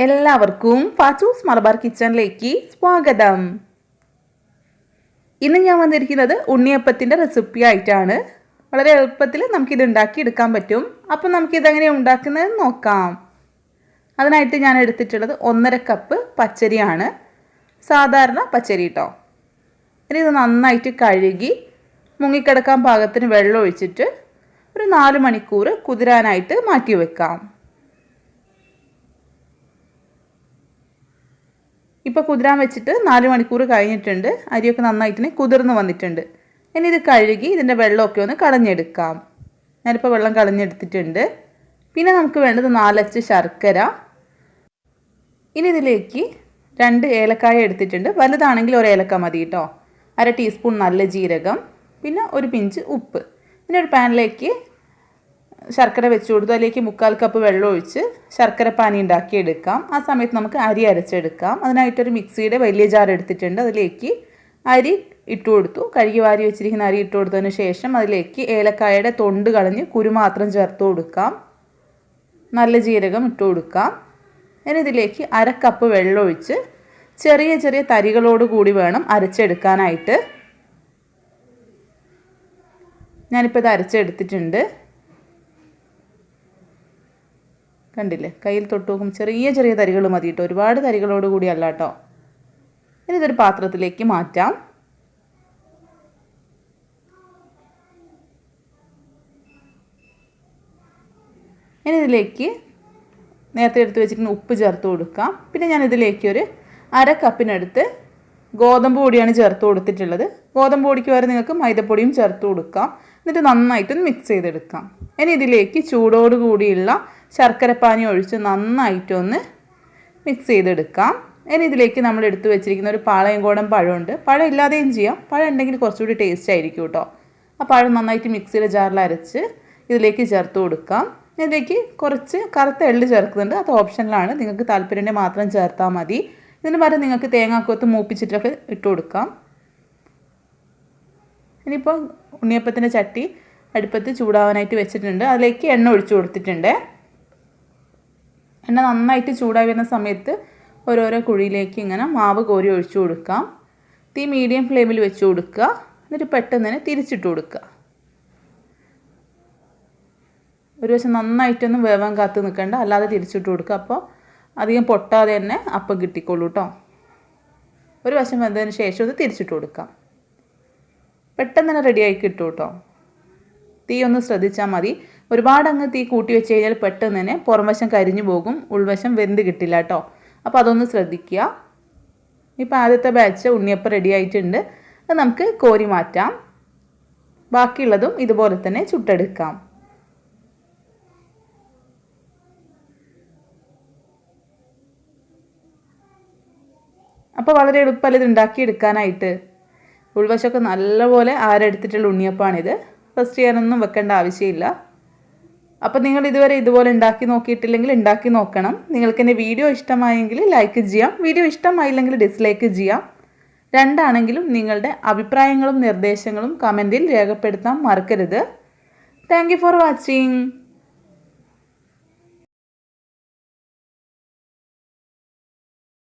എല്ലാവർക്കും പാച്ചൂസ് മലബാർ കിച്ചണിലേക്ക് സ്വാഗതം. ഇന്ന് ഞാൻ വന്നിരിക്കുന്നത് ഉണ്ണിയപ്പത്തിൻ്റെ റെസിപ്പി ആയിട്ടാണ്. വളരെ എളുപ്പത്തിൽ നമുക്കിത് ഉണ്ടാക്കിയെടുക്കാൻ പറ്റും. അപ്പം നമുക്കിതെങ്ങനെയാണ് ഉണ്ടാക്കുന്നതെന്ന് നോക്കാം. അതിനായിട്ട് ഞാൻ എടുത്തിട്ടുള്ളത് 1.5 കപ്പ് പച്ചരിയാണ്, സാധാരണ പച്ചരി കേട്ടോ. ഇനി ഇത് നന്നായിട്ട് കഴുകി മുങ്ങിക്കിടക്കാൻ പാകത്തിന് വെള്ളം ഒഴിച്ചിട്ട് ഒരു 4 മണിക്കൂർ കുതിരാനായിട്ട് മാറ്റി വെക്കാം. ഇപ്പോൾ കുതിരാൻ വെച്ചിട്ട് 4 മണിക്കൂർ കഴിഞ്ഞിട്ടുണ്ട്. അരിയൊക്കെ നന്നായിട്ട് കുതിർന്ന് വന്നിട്ടുണ്ട്. ഇനി ഇത് കഴുകി ഇതിൻ്റെ വെള്ളമൊക്കെ ഒന്ന് കളഞ്ഞെടുക്കാം. ഞാനിപ്പോൾ വെള്ളം കളഞ്ഞെടുത്തിട്ടുണ്ട്. പിന്നെ നമുക്ക് വേണ്ടത് 4 അച്ച് ശർക്കര. ഇനി ഇതിലേക്ക് 2 ഏലക്കായ എടുത്തിട്ടുണ്ട്. വലുതാണെങ്കിൽ 1 ഏലക്ക മതി കേട്ടോ. 1/2 ടീസ്പൂൺ നല്ല ജീരകം, പിന്നെ ഒരു പിഞ്ച് ഉപ്പ്. പിന്നെ ഒരു പാനിലേക്ക് ശർക്കര വെച്ച് കൊടുത്തു. അതിലേക്ക് 3/4 കപ്പ് വെള്ളം ഒഴിച്ച് ശർക്കര പാനി ഉണ്ടാക്കിയെടുക്കാം. ആ സമയത്ത് നമുക്ക് അരി അരച്ചെടുക്കാം. അതിനായിട്ടൊരു മിക്സിയുടെ വലിയ ജാർ എടുത്തിട്ടുണ്ട്. അതിലേക്ക് അരി ഇട്ട് കൊടുത്തു. കഴുകി വാരി വെച്ചിരിക്കുന്ന അരി ഇട്ട് കൊടുത്തതിന് ശേഷം അതിലേക്ക് ഏലക്കായയുടെ തൊണ്ട് കളഞ്ഞ് കുരു മാത്രം ചേർത്ത് കൊടുക്കാം. നല്ല ജീരകം ഇട്ട് കൊടുക്കാം. ഇനി ഇതിലേക്ക് 1/2 കപ്പ് വെള്ളം ഒഴിച്ച് ചെറിയ ചെറിയ തരികളോട് കൂടി വേണം അരച്ചെടുക്കാനായിട്ട്. ഞാനിപ്പോൾ ഇത് അരച്ചെടുത്തിട്ടുണ്ട്. കണ്ടില്ലേ, കയ്യിൽ തൊട്ട് നോക്കും ചെറിയ ചെറിയ തരികൾ മതി കേട്ടോ, ഒരുപാട് തരികളോട് കൂടി അല്ല കേട്ടോ. ഇനി ഇതൊരു പാത്രത്തിലേക്ക് മാറ്റാം. ഇനി ഇതിലേക്ക് നേരത്തെ എടുത്ത് വെച്ചിരിക്കുന്ന ഉപ്പ് ചേർത്ത് കൊടുക്കാം. പിന്നെ ഞാൻ ഇതിലേക്ക് ഒരു 1/2 കപ്പിനടുത്ത് ഗോതമ്പ് പൊടിയാണ് ചേർത്ത് കൊടുത്തിട്ടുള്ളത്. ഗോതമ്പ് പൊടിക്ക് വരെ നിങ്ങൾക്ക് മൈദപ്പൊടിയും ചേർത്ത് കൊടുക്കാം. എന്നിട്ട് നന്നായിട്ടൊന്ന് മിക്സ് ചെയ്തെടുക്കാം. ഇനി ഇതിലേക്ക് ചൂടോട് കൂടിയുള്ള ശർക്കരപ്പാനി ഒഴിച്ച് നന്നായിട്ടൊന്ന് മിക്സ് ചെയ്തെടുക്കാം. ഇനി ഇതിലേക്ക് നമ്മൾ എടുത്തു വെച്ചിരിക്കുന്ന ഒരു പാളയംകോടൻ പഴമുണ്ട്. പഴം ഇല്ലാതെയും ചെയ്യാം, പഴം ഉണ്ടെങ്കിൽ കുറച്ചുകൂടി ടേസ്റ്റ് ആയിരിക്കും കേട്ടോ. ആ പഴം നന്നായിട്ട് മിക്സിയുടെ ജാറിൽ അരച്ച് ഇതിലേക്ക് ചേർത്ത് കൊടുക്കാം. ഇതിലേക്ക് കുറച്ച് കറുത്ത എള്ള് ചേർക്കുന്നുണ്ട്. അത് ഓപ്ഷനിലാണ്, നിങ്ങൾക്ക് താല്പര്യമുണ്ടെങ്കിൽ മാത്രം ചേർത്താൽ മതി. ഇതിന് പകരം നിങ്ങൾക്ക് തേങ്ങാക്കൊത്ത് മൂപ്പിച്ചിട്ടൊക്കെ ഇട്ട് കൊടുക്കാം. ഇനിയിപ്പോൾ ഉണ്ണിയപ്പത്തിൻ്റെ ചട്ടി അടുപ്പത്ത് ചൂടാവാനായിട്ട് വെച്ചിട്ടുണ്ട്. അതിലേക്ക് എണ്ണ ഒഴിച്ചു കൊടുത്തിട്ടുണ്ട്. എണ്ണ നന്നായിട്ട് ചൂടായി വരുന്ന സമയത്ത് ഓരോരോ കുഴിയിലേക്ക് ഇങ്ങനെ മാവ് കോരി ഒഴിച്ചു കൊടുക്കാം. തീ മീഡിയം ഫ്ലെയിമിൽ വെച്ച് കൊടുക്കുക. എന്നിട്ട് പെട്ടെന്ന് തന്നെ തിരിച്ചിട്ട് കൊടുക്കുക. ഒരു വശം നന്നായിട്ടൊന്നും വേവാൻ കാത്ത് നിൽക്കണ്ട, അല്ലാതെ തിരിച്ചിട്ട് കൊടുക്കുക. അപ്പോൾ അധികം പൊട്ടാതെ തന്നെ അപ്പം കിട്ടിക്കോളൂ കേട്ടോ. ഒരു വശം വെന്തതിന് ശേഷം ഇത് തിരിച്ചിട്ട് കൊടുക്കാം. പെട്ടെന്ന് തന്നെ റെഡിയായി കിട്ടും കേട്ടോ. തീ ഒന്ന് ശ്രദ്ധിച്ചാൽ മതി. ഒരുപാട് അങ്ങ് തീ കൂട്ടി വെച്ച് കഴിഞ്ഞാൽ പെട്ടെന്ന് തന്നെ പുറംവശം കരിഞ്ഞു പോകും, ഉൾവശം വെന്ത് കിട്ടില്ല കേട്ടോ. അപ്പോൾ അതൊന്ന് ശ്രദ്ധിക്കുക. ഇപ്പോൾ ആദ്യത്തെ ബാച്ച് ഉണ്ണിയപ്പം റെഡി ആയിട്ടുണ്ട്. അത് നമുക്ക് കോരി മാറ്റാം. ബാക്കിയുള്ളതും ഇതുപോലെ തന്നെ ചുട്ടെടുക്കാം. അപ്പോൾ വളരെ എളുപ്പമല്ല ഇത് ഉണ്ടാക്കിയെടുക്കാനായിട്ട്. ഉൾവശമൊക്കെ നല്ലപോലെ ആരെടുത്തിട്ടുള്ള ഉണ്ണിയപ്പമാണിത്. റെസ്റ്റ് ചെയ്യാനൊന്നും വെക്കേണ്ട ആവശ്യമില്ല. അപ്പോൾ നിങ്ങൾ ഇതുവരെ ഇതുപോലെ ഉണ്ടാക്കി നോക്കിയിട്ടില്ലെങ്കിൽ ഉണ്ടാക്കി നോക്കണം. നിങ്ങൾക്ക് എൻ്റെ വീഡിയോ ഇഷ്ടമായെങ്കിൽ ലൈക്ക് ചെയ്യാം, വീഡിയോ ഇഷ്ടമായില്ലെങ്കിൽ ഡിസ്ലൈക്ക് ചെയ്യാം. രണ്ടാണെങ്കിലും നിങ്ങളുടെ അഭിപ്രായങ്ങളും നിർദ്ദേശങ്ങളും കമൻറ്റിൽ രേഖപ്പെടുത്താൻ മറക്കരുത്. Thank you for watching.